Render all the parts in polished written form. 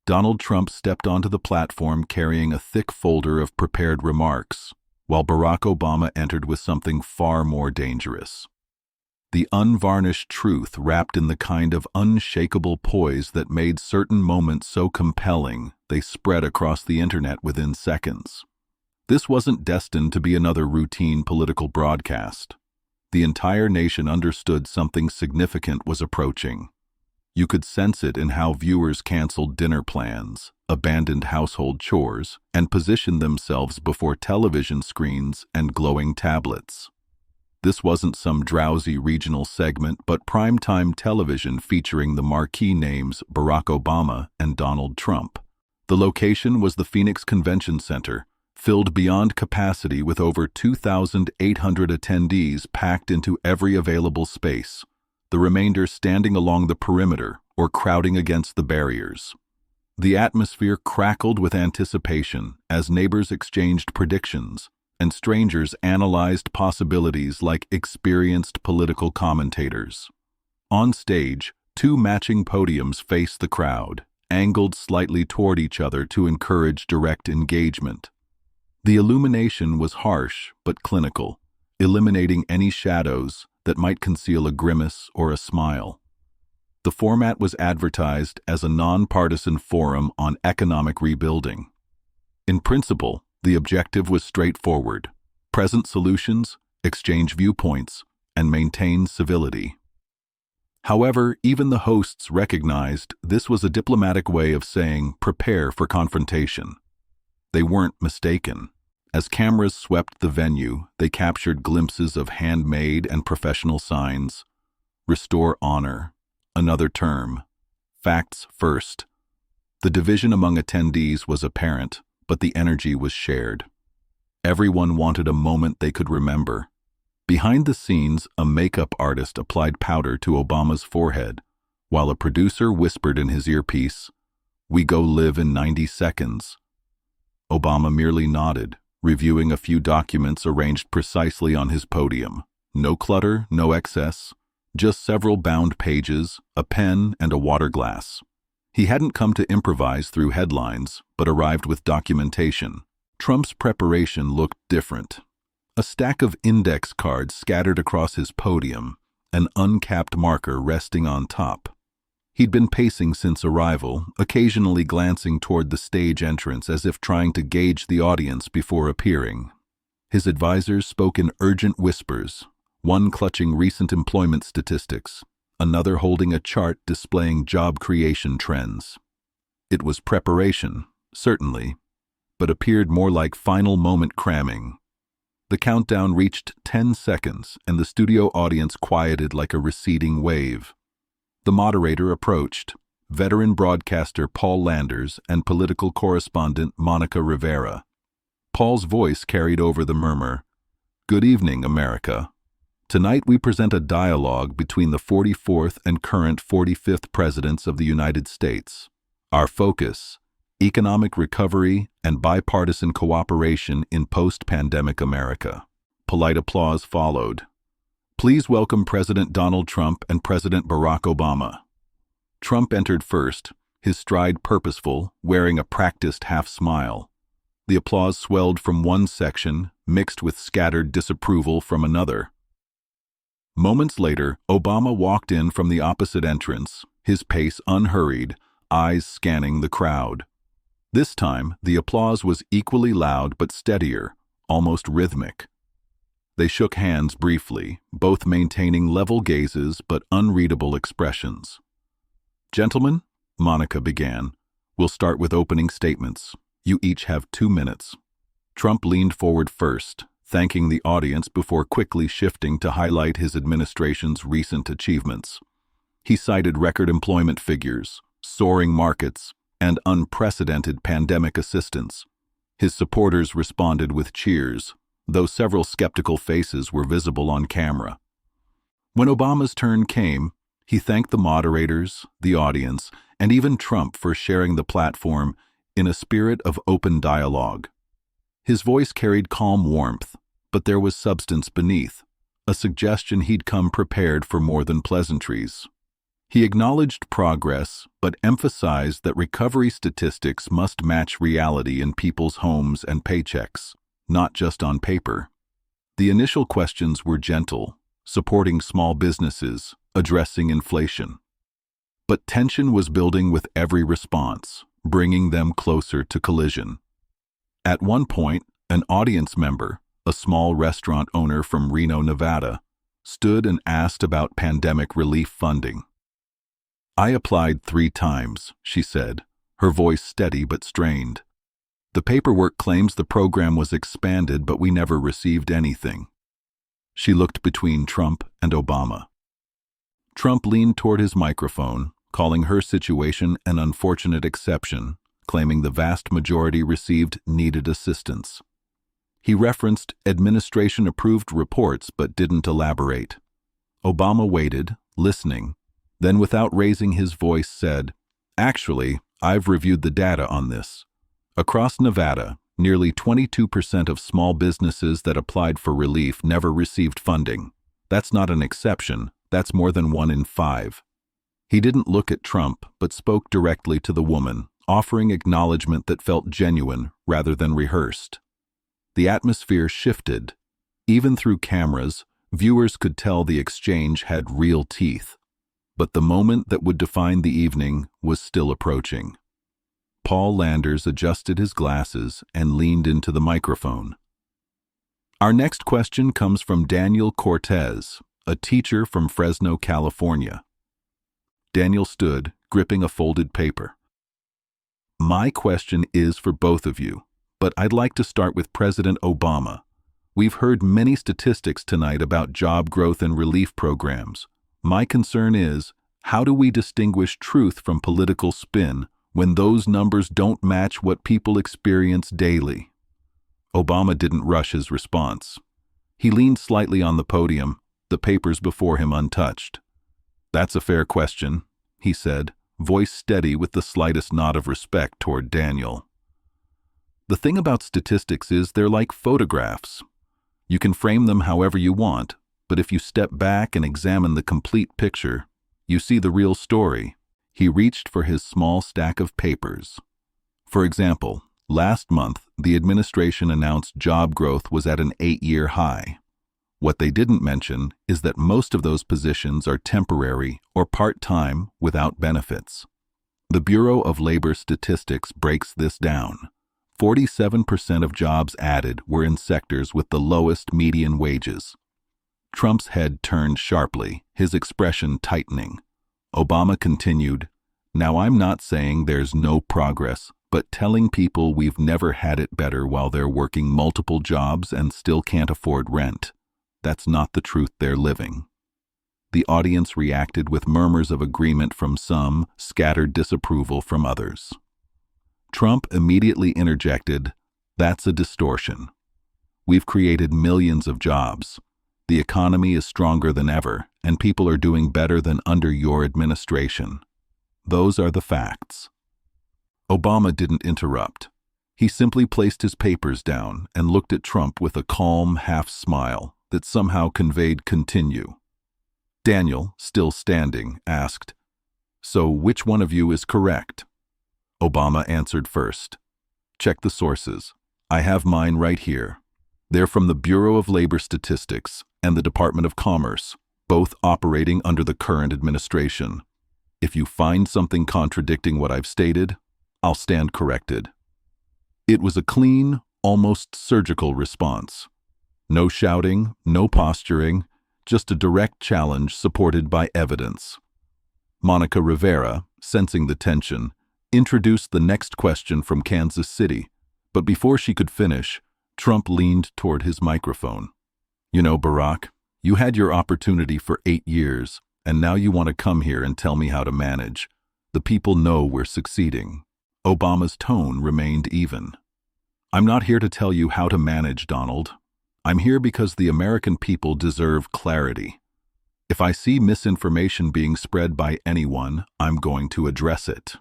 Donald Trump stepped onto the platform carrying a thick folder of prepared remarks, while Barack Obama entered with something far more dangerous. The unvarnished truth wrapped in the kind of unshakable poise that made certain moments so compelling they spread across the internet within seconds. This wasn't destined to be another routine political broadcast. The entire nation understood something significant was approaching. You could sense it in how viewers canceled dinner plans, abandoned household chores, and positioned themselves before television screens and glowing tablets. This wasn't some drowsy regional segment, but primetime television featuring the marquee names Barack Obama and Donald Trump. The location was the Phoenix Convention Center, filled beyond capacity with over 2,800 attendees packed into every available space, the remainder standing along the perimeter or crowding against the barriers. The atmosphere crackled with anticipation as neighbors exchanged predictions, and strangers analyzed possibilities like experienced political commentators. On stage, two matching podiums faced the crowd, angled slightly toward each other to encourage direct engagement. The illumination was harsh but clinical, eliminating any shadows that might conceal a grimace or a smile. The format was advertised as a nonpartisan forum on economic rebuilding. In principle, the objective was straightforward: present solutions, exchange viewpoints, and maintain civility. However, even the hosts recognized this was a diplomatic way of saying prepare for confrontation. They weren't mistaken. As cameras swept the venue, they captured glimpses of handmade and professional signs. Restore honor, another term. Facts first. The division among attendees was apparent, but the energy was shared. Everyone wanted a moment they could remember. Behind the scenes, a makeup artist applied powder to Obama's forehead, while a producer whispered in his earpiece, "We go live in 90 seconds." Obama merely nodded, reviewing a few documents arranged precisely on his podium. No clutter, no excess, just several bound pages, a pen, and a water glass. He hadn't come to improvise through headlines, but arrived with documentation. Trump's preparation looked different. A stack of index cards scattered across his podium, an uncapped marker resting on top. He'd been pacing since arrival, occasionally glancing toward the stage entrance as if trying to gauge the audience before appearing. His advisors spoke in urgent whispers, one clutching recent employment statistics, another holding a chart displaying job creation trends. It was preparation, certainly, but appeared more like final moment cramming. The countdown reached 10 seconds, and the studio audience quieted like a receding wave. The moderator approached, veteran broadcaster Paul Landers and political correspondent Monica Rivera. Paul's voice carried over the murmur. "Good evening, America. Tonight we present a dialogue between the 44th and current 45th Presidents of the United States. Our focus, economic recovery and bipartisan cooperation in post-pandemic America." Polite applause followed. "Please welcome President Donald Trump and President Barack Obama." Trump entered first, his stride purposeful, wearing a practiced half-smile. The applause swelled from one section, mixed with scattered disapproval from another. Moments later, Obama walked in from the opposite entrance, his pace unhurried, eyes scanning the crowd. This time, the applause was equally loud but steadier, almost rhythmic. They shook hands briefly, both maintaining level gazes but unreadable expressions. "Gentlemen," Monica began, "we'll start with opening statements. You each have 2 minutes." Trump leaned forward first, thanking the audience before quickly shifting to highlight his administration's recent achievements. He cited record employment figures, soaring markets, and unprecedented pandemic assistance. His supporters responded with cheers, though several skeptical faces were visible on camera. When Obama's turn came, he thanked the moderators, the audience, and even Trump for sharing the platform in a spirit of open dialogue. His voice carried calm warmth, but there was substance beneath, a suggestion he'd come prepared for more than pleasantries. He acknowledged progress, but emphasized that recovery statistics must match reality in people's homes and paychecks, not just on paper. The initial questions were gentle, supporting small businesses, addressing inflation. But tension was building with every response, bringing them closer to collision. At one point, an audience member, a small restaurant owner from Reno, Nevada, stood and asked about pandemic relief funding. "I applied 3 times, she said, her voice steady but strained. "The paperwork claims the program was expanded, but we never received anything." She looked between Trump and Obama. Trump leaned toward his microphone, calling her situation an unfortunate exception, claiming the vast majority received needed assistance. He referenced administration-approved reports but didn't elaborate. Obama waited, listening, then without raising his voice said, "Actually, I've reviewed the data on this. Across Nevada, nearly 22% of small businesses that applied for relief never received funding. That's not an exception, that's more than 1 in 5. He didn't look at Trump, but spoke directly to the woman, offering acknowledgement that felt genuine rather than rehearsed. The atmosphere shifted. Even through cameras, viewers could tell the exchange had real teeth. But the moment that would define the evening was still approaching. Paul Landers adjusted his glasses and leaned into the microphone. Our next question comes from Daniel Cortez, a teacher from Fresno, California. Daniel stood, gripping a folded paper. "My question is for both of you, but I'd like to start with President Obama. We've heard many statistics tonight about job growth and relief programs. My concern is, how do we distinguish truth from political spin when those numbers don't match what people experience daily?" Obama didn't rush his response. He leaned slightly on the podium, the papers before him untouched. "That's a fair question," he said, voice steady with the slightest nod of respect toward Daniel. "The thing about statistics is they're like photographs. You can frame them however you want, but if you step back and examine the complete picture, you see the real story." He reached for his small stack of papers. For example, last month, the administration announced job growth was at an 8-year high. What they didn't mention is that most of those positions are temporary or part-time without benefits. The Bureau of Labor Statistics breaks this down. 47% of jobs added were in sectors with the lowest median wages. Trump's head turned sharply, his expression tightening. Obama continued, "Now I'm not saying there's no progress, but telling people we've never had it better while they're working multiple jobs and still can't afford rent. That's not the truth they're living." The audience reacted with murmurs of agreement from some, scattered disapproval from others. Trump immediately interjected, "That's a distortion. We've created millions of jobs. The economy is stronger than ever, and people are doing better than under your administration. Those are the facts." Obama didn't interrupt. He simply placed his papers down and looked at Trump with a calm half-smile that somehow conveyed continue. Daniel, still standing, asked, "So which one of you is correct?" Obama answered first. "Check the sources. I have mine right here. They're from the Bureau of Labor Statistics and the Department of Commerce, both operating under the current administration. If you find something contradicting what I've stated, I'll stand corrected." It was a clean, almost surgical response. No shouting, no posturing, just a direct challenge supported by evidence. Monica Rivera, sensing the tension, introduced the next question from Kansas City, but before she could finish, Trump leaned toward his microphone. "You know, Barack, you had your opportunity for 8 years, and now you want to come here and tell me how to manage. The people know we're succeeding." Obama's tone remained even. "I'm not here to tell you how to manage, Donald. I'm here because the American people deserve clarity. If I see misinformation being spread by anyone, I'm going to address it."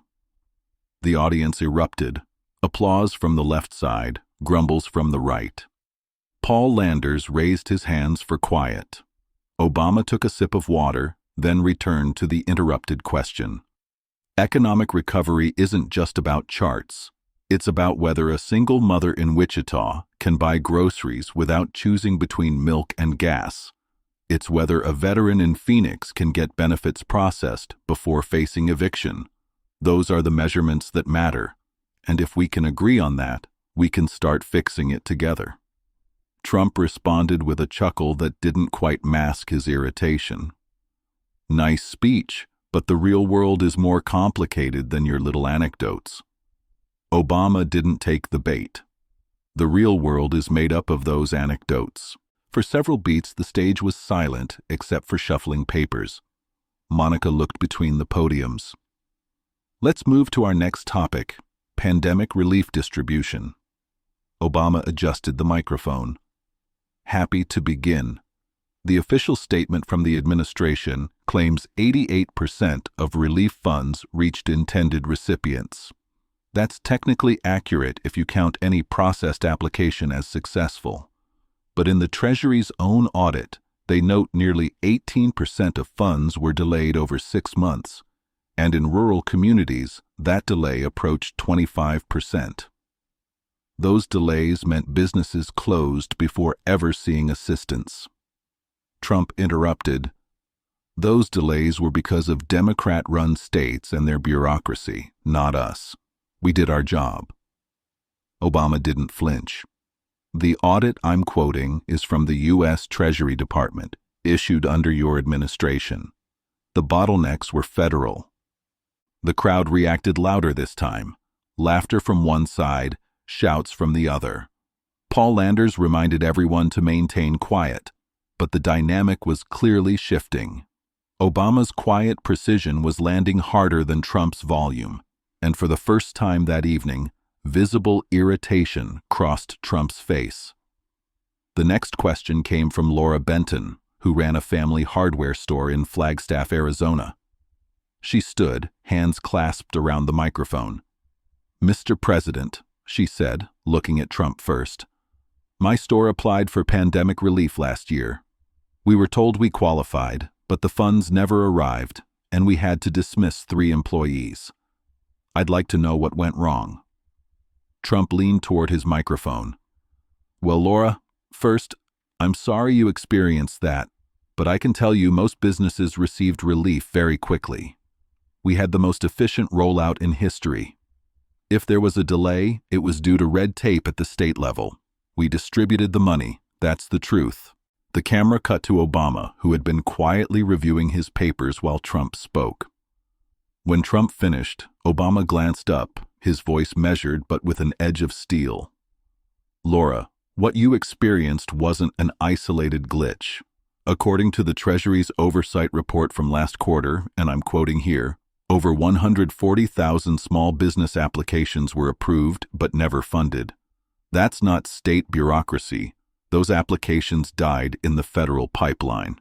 The audience erupted. Applause from the left side, grumbles from the right. Paul Landers raised his hands for quiet. Obama took a sip of water, then returned to the interrupted question. Economic recovery isn't just about charts. It's about whether a single mother in Wichita can buy groceries without choosing between milk and gas. It's whether a veteran in Phoenix can get benefits processed before facing eviction. Those are the measurements that matter. And if we can agree on that, we can start fixing it together. Trump responded with a chuckle that didn't quite mask his irritation. Nice speech, but the real world is more complicated than your little anecdotes. Obama didn't take the bait. The real world is made up of those anecdotes. For several beats, the stage was silent except for shuffling papers. Monica looked between the podiums. Let's move to our next topic, pandemic relief distribution. Obama adjusted the microphone. Happy to begin. The official statement from the administration claims 88% of relief funds reached intended recipients. That's technically accurate if you count any processed application as successful. But in the Treasury's own audit, they note nearly 18% of funds were delayed over 6 months, and in rural communities, that delay approached 25%. Those delays meant businesses closed before ever seeing assistance. Trump interrupted. Those delays were because of Democrat-run states and their bureaucracy, not us. We did our job. Obama didn't flinch. The audit I'm quoting is from the U.S. Treasury Department, issued under your administration. The bottlenecks were federal. The crowd reacted louder this time. Laughter from one side, shouts from the other. Paul Landers reminded everyone to maintain quiet, but the dynamic was clearly shifting. Obama's quiet precision was landing harder than Trump's volume, and for the first time that evening, visible irritation crossed Trump's face. The next question came from Laura Benton, who ran a family hardware store in Flagstaff, Arizona. She stood, hands clasped around the microphone. "Mr. President," she said, looking at Trump first, "my store applied for pandemic relief last year. We were told we qualified, but the funds never arrived, and we had to dismiss 3 employees. I'd like to know what went wrong." Trump leaned toward his microphone. "Well, Laura, first, I'm sorry you experienced that, but I can tell you most businesses received relief very quickly. We had the most efficient rollout in history. If there was a delay, it was due to red tape at the state level. We distributed the money, that's the truth." The camera cut to Obama, who had been quietly reviewing his papers while Trump spoke. When Trump finished, Obama glanced up, his voice measured but with an edge of steel. "Laura, what you experienced wasn't an isolated glitch. According to the Treasury's oversight report from last quarter, and I'm quoting here, over 140,000 small business applications were approved but never funded. That's not state bureaucracy. Those applications died in the federal pipeline."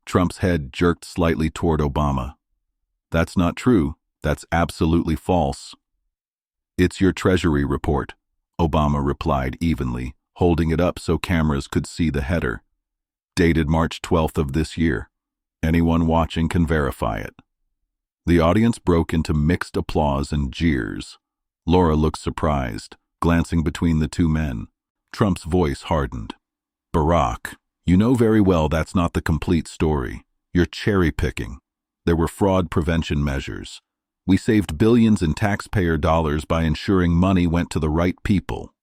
Trump's head jerked slightly toward Obama. "That's not true. That's absolutely false." "It's your Treasury report," Obama replied evenly, holding it up so cameras could see the header. "Dated March 12th of this year. Anyone watching can verify it." The audience broke into mixed applause and jeers. Laura looked surprised, glancing between the 2 men. Trump's voice hardened. "Barack, you know very well that's not the complete story. You're cherry-picking. There were fraud prevention measures. We saved billions in taxpayer dollars by ensuring money went to the right people."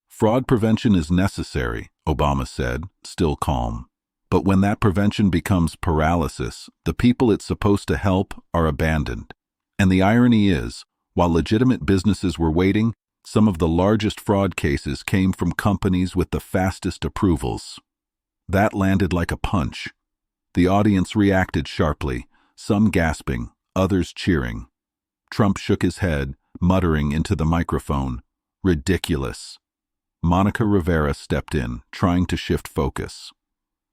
"Fraud prevention is necessary," Obama said, still calm. "But when that prevention becomes paralysis, the people it's supposed to help are abandoned. And the irony is, while legitimate businesses were waiting, some of the largest fraud cases came from companies with the fastest approvals." That landed like a punch. The audience reacted sharply, some gasping, others cheering. Trump shook his head, muttering into the microphone, "Ridiculous." Monica Rivera stepped in, trying to shift focus.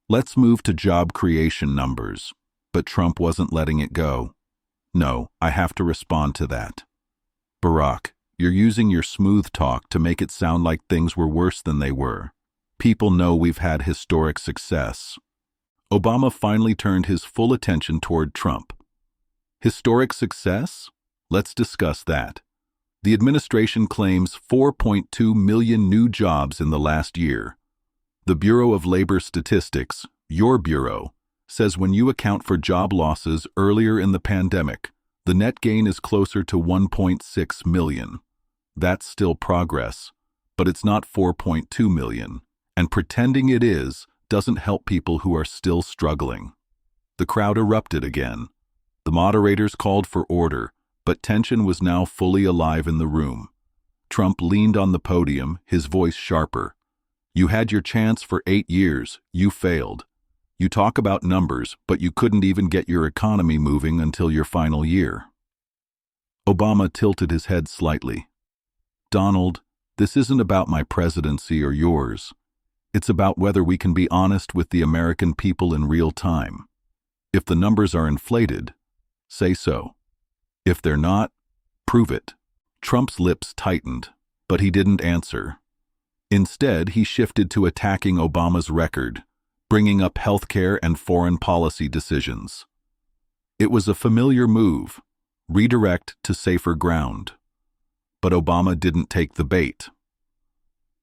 "Let's move to job creation numbers." But Trump wasn't letting it go. "No, I have to respond to that. Barack, you're using your smooth talk to make it sound like things were worse than they were. People know we've had historic success." Obama finally turned his full attention toward Trump. Historic success? Let's discuss that. The administration claims 4.2 million new jobs in the last year. The Bureau of Labor Statistics, your bureau, says when you account for job losses earlier in the pandemic, the net gain is closer to 1.6 million. That's still progress, but it's not 4.2 million, and pretending it is doesn't help people who are still struggling. The crowd erupted again. The moderators called for order, but tension was now fully alive in the room. Trump leaned on the podium, his voice sharper. You had your chance for 8 years. You failed. You talk about numbers, but you couldn't even get your economy moving until your final year. Obama tilted his head slightly. Donald, this isn't about my presidency or yours. It's about whether we can be honest with the American people in real time. If the numbers are inflated, say so. If they're not, prove it. Trump's lips tightened, but he didn't answer. Instead, he shifted to attacking Obama's record, bringing up healthcare and foreign policy decisions. It was a familiar move, redirect to safer ground. But Obama didn't take the bait.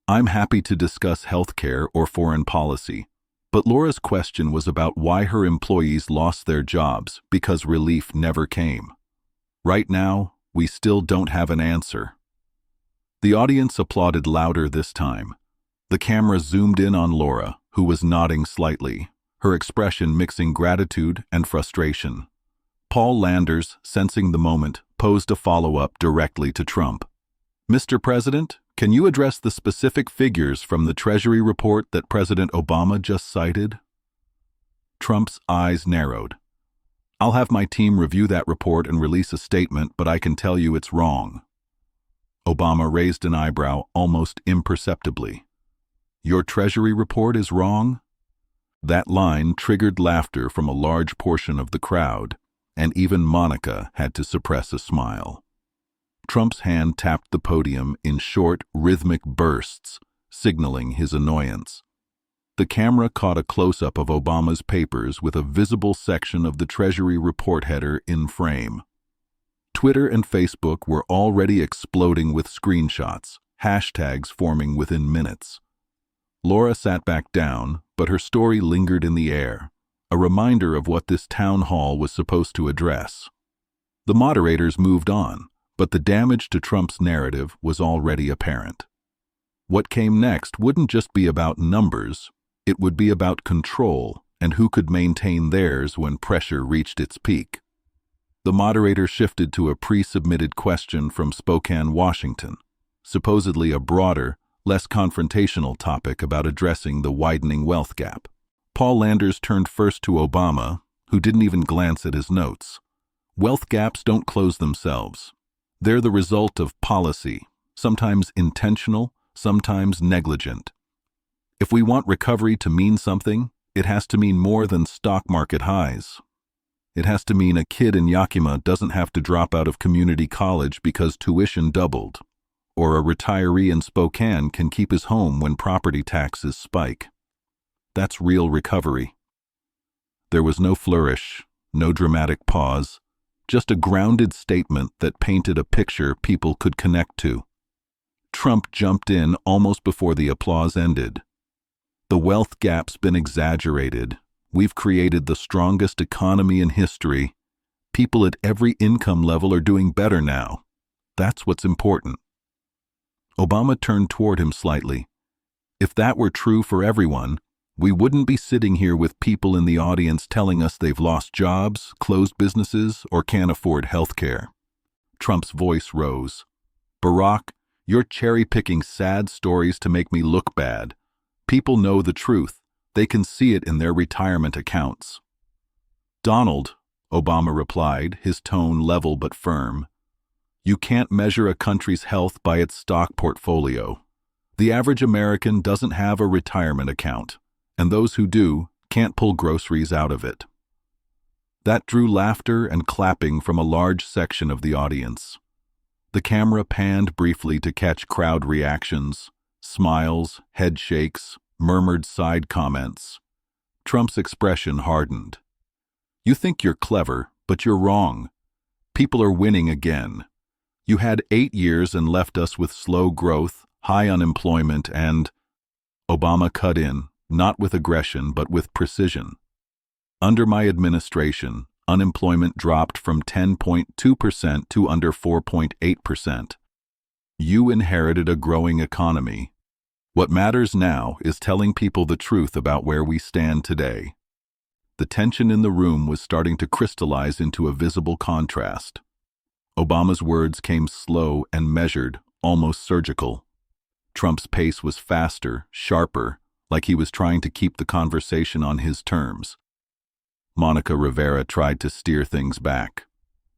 I'm happy to discuss healthcare or foreign policy, but Laura's question was about why her employees lost their jobs because relief never came. Right now, we still don't have an answer. The audience applauded louder this time. The camera zoomed in on Laura, who was nodding slightly, her expression mixing gratitude and frustration. Paul Landers, sensing the moment, posed a follow-up directly to Trump. Mr. President, can you address the specific figures from the Treasury report that President Obama just cited? Trump's eyes narrowed. I'll have my team review that report and release a statement, but I can tell you it's wrong. Obama raised an eyebrow almost imperceptibly. Your Treasury report is wrong? That line triggered laughter from a large portion of the crowd, and even Monica had to suppress a smile. Trump's hand tapped the podium in short, rhythmic bursts, signaling his annoyance. The camera caught a close-up of Obama's papers with a visible section of the Treasury report header in frame. Twitter and Facebook were already exploding with screenshots, hashtags forming within minutes. Laura sat back down, but her story lingered in the air, a reminder of what this town hall was supposed to address. The moderators moved on, but the damage to Trump's narrative was already apparent. What came next wouldn't just be about numbers, it would be about control and who could maintain theirs when pressure reached its peak. The moderator shifted to a pre-submitted question from Spokane, Washington, supposedly a broader, less confrontational topic about addressing the widening wealth gap. Paul Landers turned first to Obama, who didn't even glance at his notes. Wealth gaps don't close themselves. They're the result of policy, sometimes intentional, sometimes negligent. If we want recovery to mean something, it has to mean more than stock market highs. It has to mean a kid in Yakima doesn't have to drop out of community college because tuition doubled, or a retiree in Spokane can keep his home when property taxes spike. That's real recovery. There was no flourish, no dramatic pause, just a grounded statement that painted a picture people could connect to. Trump jumped in almost before the applause ended. The wealth gap's been exaggerated. We've created the strongest economy in history. People at every income level are doing better now. That's what's important. Obama turned toward him slightly. If that were true for everyone, we wouldn't be sitting here with people in the audience telling us they've lost jobs, closed businesses, or can't afford health care. Trump's voice rose. Barack, you're cherry-picking sad stories to make me look bad. People know the truth. They can see it in their retirement accounts. Donald, Obama replied, his tone level but firm. You can't measure a country's health by its stock portfolio. The average American doesn't have a retirement account, and those who do can't pull groceries out of it. That drew laughter and clapping from a large section of the audience. The camera panned briefly to catch crowd reactions, smiles, head shakes, murmured side comments. Trump's expression hardened. You think you're clever, but you're wrong. People are winning again. You had 8 years and left us with slow growth, high unemployment, and... Obama cut in, not with aggression but with precision. Under my administration, unemployment dropped from 10.2% to under 4.8%. You inherited a growing economy. What matters now is telling people the truth about where we stand today. The tension in the room was starting to crystallize into a visible contrast. Obama's words came slow and measured, almost surgical. Trump's pace was faster, sharper, like he was trying to keep the conversation on his terms. Monica Rivera tried to steer things back.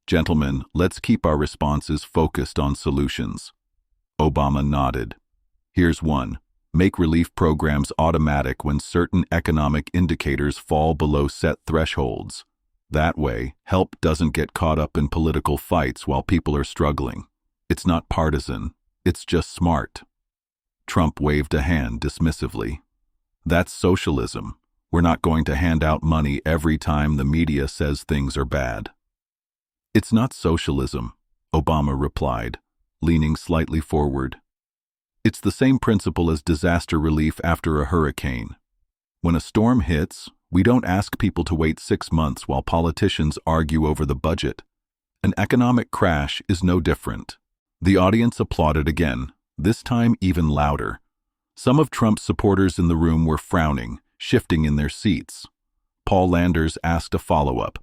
Gentlemen, let's keep our responses focused on solutions. Obama nodded. Here's one. Make relief programs automatic when certain economic indicators fall below set thresholds. That way, help doesn't get caught up in political fights while people are struggling. It's not partisan. It's just smart. Trump waved a hand dismissively. That's socialism. We're not going to hand out money every time the media says things are bad. It's not socialism, Obama replied, leaning slightly forward. It's the same principle as disaster relief after a hurricane. When a storm hits, we don't ask people to wait 6 months while politicians argue over the budget. An economic crash is no different. The audience applauded again, this time even louder. Some of Trump's supporters in the room were frowning, shifting in their seats. Paul Landers asked a follow-up.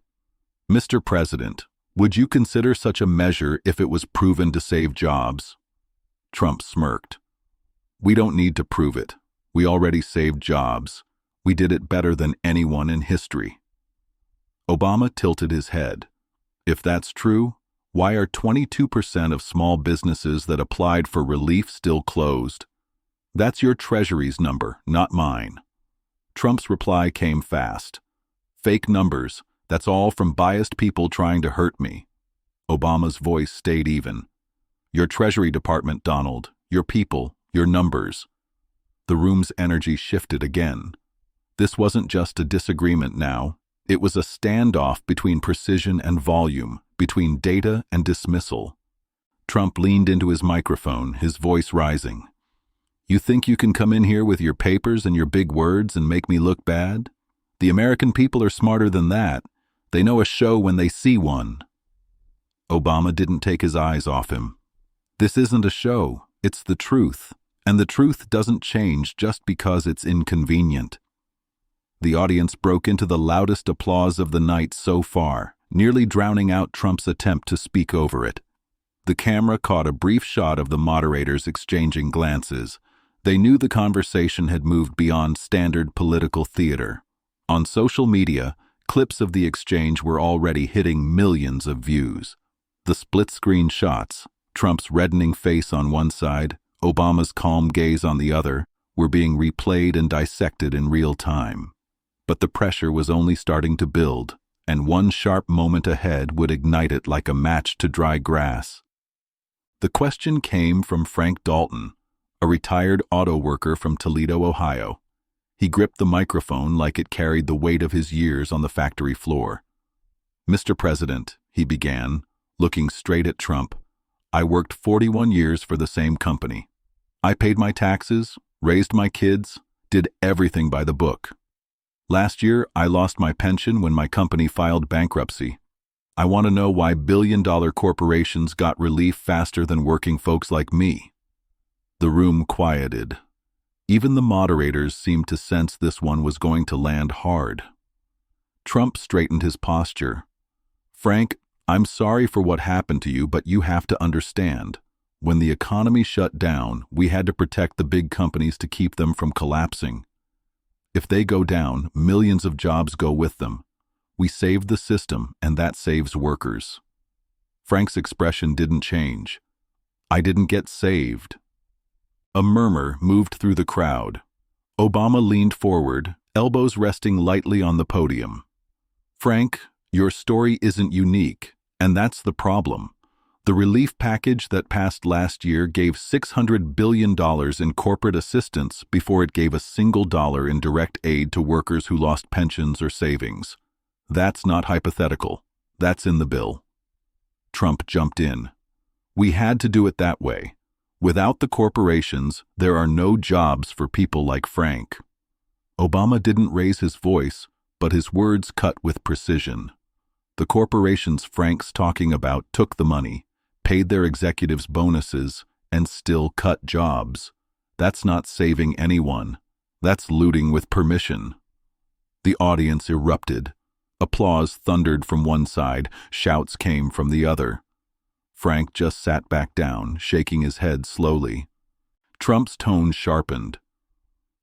Mr. President, would you consider such a measure if it was proven to save jobs? Trump smirked. We don't need to prove it. We already saved jobs. We did it better than anyone in history. Obama tilted his head. If that's true, why are 22% of small businesses that applied for relief still closed? That's your Treasury's number, not mine. Trump's reply came fast. Fake numbers. That's all from biased people trying to hurt me. Obama's voice stayed even. Your Treasury Department, Donald. Your people. Your numbers. The room's energy shifted again. This wasn't just a disagreement now. It was a standoff between precision and volume, between data and dismissal. Trump leaned into his microphone, his voice rising. You think you can come in here with your papers and your big words and make me look bad? The American people are smarter than that. They know a show when they see one. Obama didn't take his eyes off him. This isn't a show, it's the truth. And the truth doesn't change just because it's inconvenient. The audience broke into the loudest applause of the night so far, nearly drowning out Trump's attempt to speak over it. The camera caught a brief shot of the moderators exchanging glances. They knew the conversation had moved beyond standard political theater. On social media, clips of the exchange were already hitting millions of views. The split-screen shots, Trump's reddening face on one side, Obama's calm gaze on the other, were being replayed and dissected in real time. But the pressure was only starting to build, and one sharp moment ahead would ignite it like a match to dry grass. The question came from Frank Dalton, a retired auto worker from Toledo, Ohio. He gripped the microphone like it carried the weight of his years on the factory floor. Mr. President, he began, looking straight at Trump, I worked 41 years for the same company. I paid my taxes, raised my kids, did everything by the book. Last year, I lost my pension when my company filed bankruptcy. I want to know why billion-dollar corporations got relief faster than working folks like me. The room quieted. Even the moderators seemed to sense this one was going to land hard. Trump straightened his posture. Frank, I'm sorry for what happened to you, but you have to understand. When the economy shut down, we had to protect the big companies to keep them from collapsing. If they go down, millions of jobs go with them. We saved the system, and that saves workers. Frank's expression didn't change. I didn't get saved. A murmur moved through the crowd. Obama leaned forward, elbows resting lightly on the podium. Frank, your story isn't unique, and that's the problem. The relief package that passed last year gave $600 billion in corporate assistance before it gave a single dollar in direct aid to workers who lost pensions or savings. That's not hypothetical. That's in the bill. Trump jumped in. We had to do it that way. Without the corporations, there are no jobs for people like Frank. Obama didn't raise his voice, but his words cut with precision. The corporations Frank's talking about took the money, paid their executives bonuses, and still cut jobs. That's not saving anyone. That's looting with permission. The audience erupted. Applause thundered from one side, shouts came from the other. Frank just sat back down, shaking his head slowly. Trump's tone sharpened.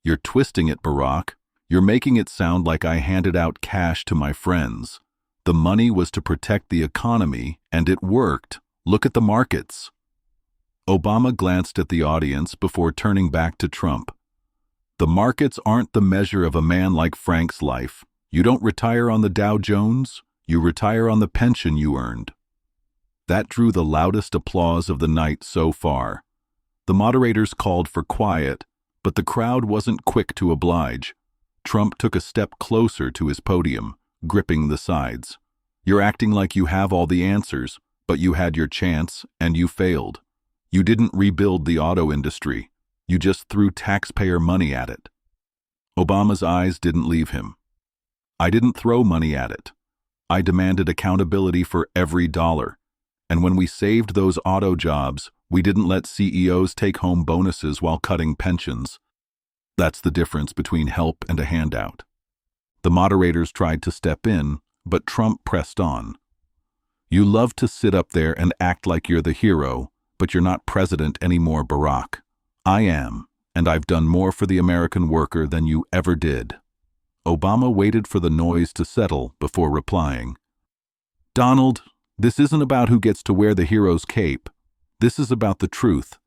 You're twisting it, Barack. You're making it sound like I handed out cash to my friends. The money was to protect the economy, and it worked. Look at the markets. Obama glanced at the audience before turning back to Trump. The markets aren't the measure of a man like Frank's life. You don't retire on the Dow Jones, you retire on the pension you earned. That drew the loudest applause of the night so far. The moderators called for quiet, but the crowd wasn't quick to oblige. Trump took a step closer to his podium, gripping the sides. You're acting like you have all the answers, but you had your chance and you failed. You didn't rebuild the auto industry. You just threw taxpayer money at it. Obama's eyes didn't leave him. I didn't throw money at it. I demanded accountability for every dollar. And when we saved those auto jobs, we didn't let CEOs take home bonuses while cutting pensions. That's the difference between help and a handout. The moderators tried to step in, but Trump pressed on. You love to sit up there and act like you're the hero, but you're not president anymore, Barack. I am, and I've done more for the American worker than you ever did. Obama waited for the noise to settle before replying. Donald, this isn't about who gets to wear the hero's cape. This is about the truth.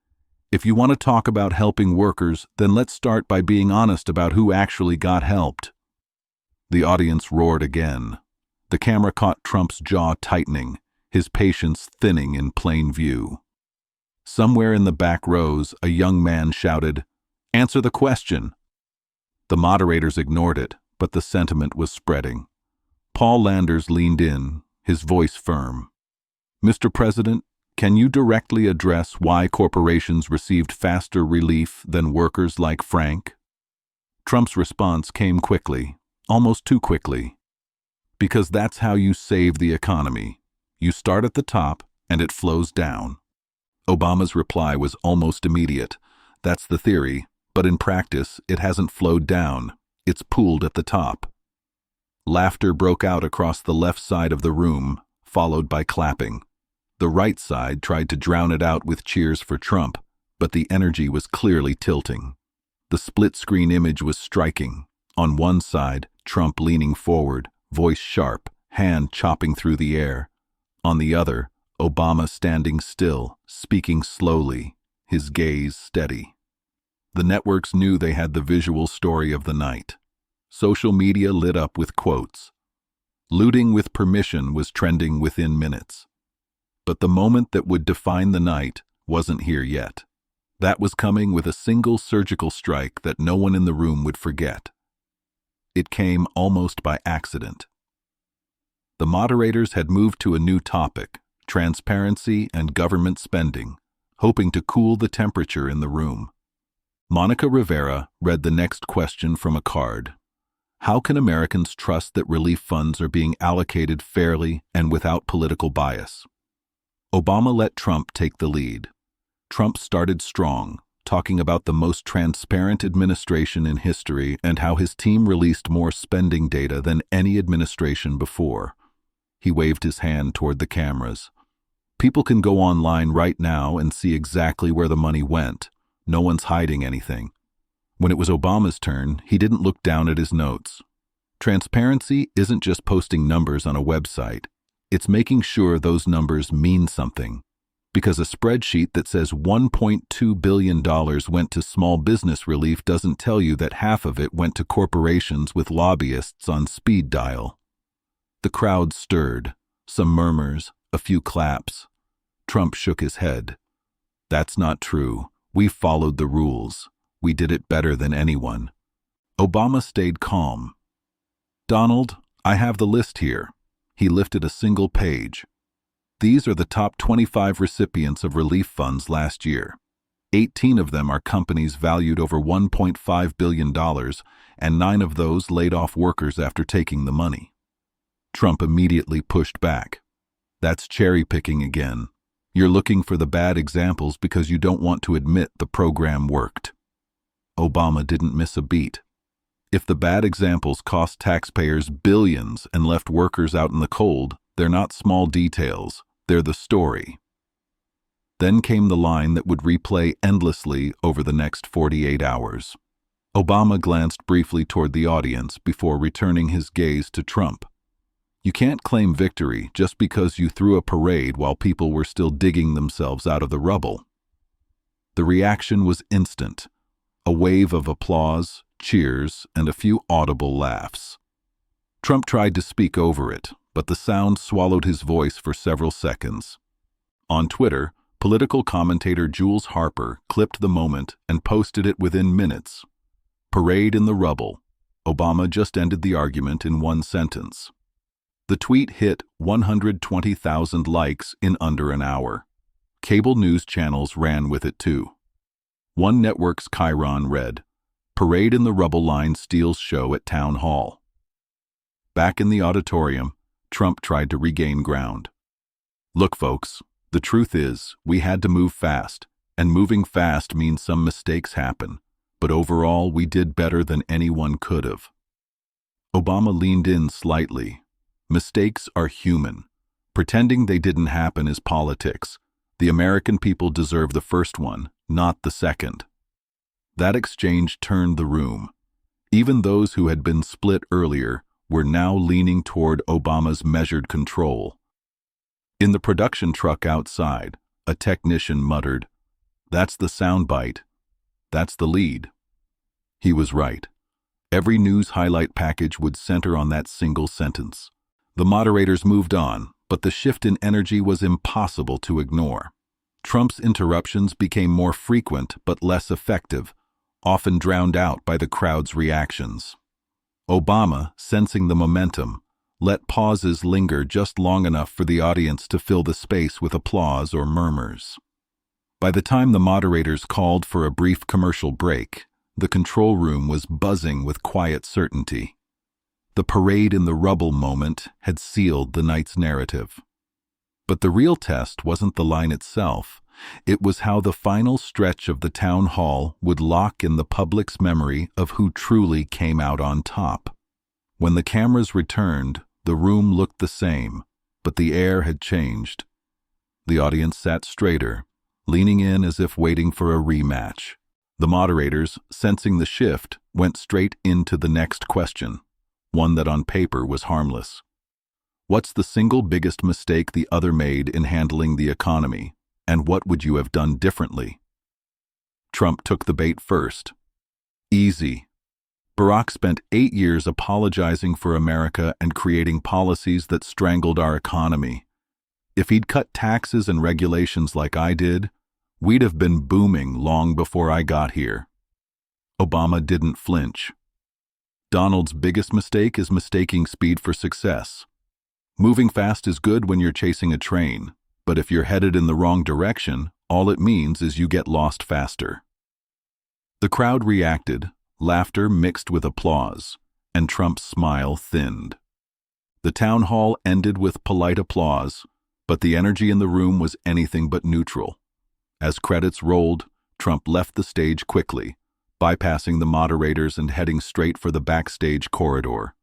If you want to talk about helping workers, then let's start by being honest about who actually got helped. The audience roared again. The camera caught Trump's jaw tightening, his patience thinning in plain view. Somewhere in the back rows, a young man shouted, "Answer the question." The moderators ignored it, but the sentiment was spreading. Paul Landers leaned in, his voice firm. Mr. President, can you directly address why corporations received faster relief than workers like Frank? Trump's response came quickly, almost too quickly. Because that's how you save the economy. You start at the top, and it flows down. Obama's reply was almost immediate. That's the theory, but in practice, it hasn't flowed down. It's pooled at the top. Laughter broke out across the left side of the room, followed by clapping. The right side tried to drown it out with cheers for Trump, but the energy was clearly tilting. The split-screen image was striking. On one side, Trump leaning forward, voice sharp, hand chopping through the air. On the other, Obama standing still, speaking slowly, his gaze steady. The networks knew they had the visual story of the night. Social media lit up with quotes. Looting with permission was trending within minutes. But the moment that would define the night wasn't here yet. That was coming with a single surgical strike that no one in the room would forget. It came almost by accident. The moderators had moved to a new topic, transparency and government spending, hoping to cool the temperature in the room. Monica Rivera read the next question from a card. How can Americans trust that relief funds are being allocated fairly and without political bias? Obama let Trump take the lead. Trump started strong, talking about the most transparent administration in history and how his team released more spending data than any administration before. He waved his hand toward the cameras. People can go online right now and see exactly where the money went. No one's hiding anything. When it was Obama's turn, he didn't look down at his notes. Transparency isn't just posting numbers on a website. It's making sure those numbers mean something. Because a spreadsheet that says $1.2 billion went to small business relief doesn't tell you that half of it went to corporations with lobbyists on speed dial. The crowd stirred, some murmurs, a few claps. Trump shook his head. That's not true. We followed the rules. We did it better than anyone. Obama stayed calm. Donald, I have the list here. He lifted a single page. These are the top 25 recipients of relief funds last year. 18 of them are companies valued over $1.5 billion, and 9 of those laid off workers after taking the money. Trump immediately pushed back. That's cherry-picking again. You're looking for the bad examples because you don't want to admit the program worked. Obama didn't miss a beat. If the bad examples cost taxpayers billions and left workers out in the cold, they're not small details, they're the story. Then came the line that would replay endlessly over the next 48 hours. Obama glanced briefly toward the audience before returning his gaze to Trump. You can't claim victory just because you threw a parade while people were still digging themselves out of the rubble. The reaction was instant. A wave of applause, cheers, and a few audible laughs. Trump tried to speak over it, but the sound swallowed his voice for several seconds. On Twitter, political commentator Jules Harper clipped the moment and posted it within minutes. Parade in the rubble. Obama just ended the argument in one sentence. The tweet hit 120,000 likes in under an hour. Cable news channels ran with it too. One network's chyron read, "Parade in the rubble line steals show at town hall." Back in the auditorium, Trump tried to regain ground. Look, folks, the truth is, we had to move fast, and moving fast means some mistakes happen, but overall we did better than anyone could have. Obama leaned in slightly. Mistakes are human. Pretending they didn't happen is politics. The American people deserve the first one, not the second. That exchange turned the room. Even those who had been split earlier were now leaning toward Obama's measured control. In the production truck outside, a technician muttered, "That's the soundbite. That's the lead." He was right. Every news highlight package would center on that single sentence. The moderators moved on, but the shift in energy was impossible to ignore. Trump's interruptions became more frequent but less effective, often drowned out by the crowd's reactions. Obama, sensing the momentum, let pauses linger just long enough for the audience to fill the space with applause or murmurs. By the time the moderators called for a brief commercial break, the control room was buzzing with quiet certainty. The parade in the rubble moment had sealed the night's narrative. But the real test wasn't the line itself. It was how the final stretch of the town hall would lock in the public's memory of who truly came out on top. When the cameras returned, the room looked the same, but the air had changed. The audience sat straighter, leaning in as if waiting for a rematch. The moderators, sensing the shift, went straight into the next question, one that on paper was harmless. What's the single biggest mistake the other made in handling the economy, and what would you have done differently? Trump took the bait first. Easy. Barack spent 8 years apologizing for America and creating policies that strangled our economy. If he'd cut taxes and regulations like I did, we'd have been booming long before I got here. Obama didn't flinch. Donald's biggest mistake is mistaking speed for success. Moving fast is good when you're chasing a train, but if you're headed in the wrong direction, all it means is you get lost faster. The crowd reacted, laughter mixed with applause, and Trump's smile thinned. The town hall ended with polite applause, but the energy in the room was anything but neutral. As credits rolled, Trump left the stage quickly, bypassing the moderators and heading straight for the backstage corridor.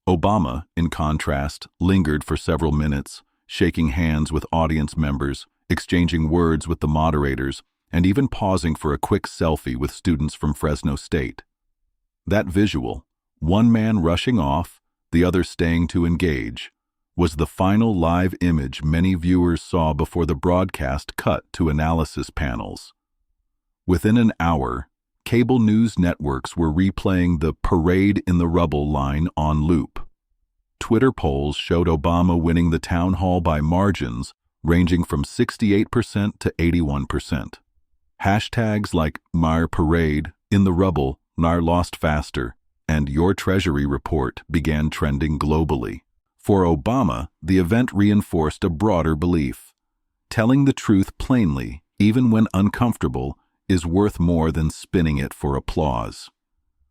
Obama, in contrast, lingered for several minutes, shaking hands with audience members, exchanging words with the moderators, and even pausing for a quick selfie with students from Fresno State. That visual, one man rushing off, the other staying to engage, was the final live image many viewers saw before the broadcast cut to analysis panels. Within an hour, cable news networks were replaying the "Parade in the Rubble" line on loop. Twitter polls showed Obama winning the town hall by margins, ranging from 68% to 81%. Hashtags like Mar Parade, In the Rubble, Nar Lost Faster, and Your Treasury Report began trending globally. For Obama, the event reinforced a broader belief. Telling the truth plainly, even when uncomfortable, is worth more than spinning it for applause.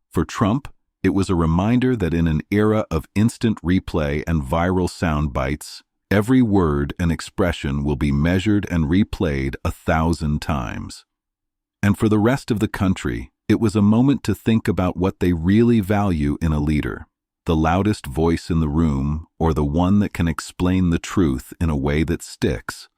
For Trump, it was a reminder that in an era of instant replay and viral sound bites, every word and expression will be measured and replayed 1,000 times. And for the rest of the country, it was a moment to think about what they really value in a leader: the loudest voice in the room or the one that can explain the truth in a way that sticks.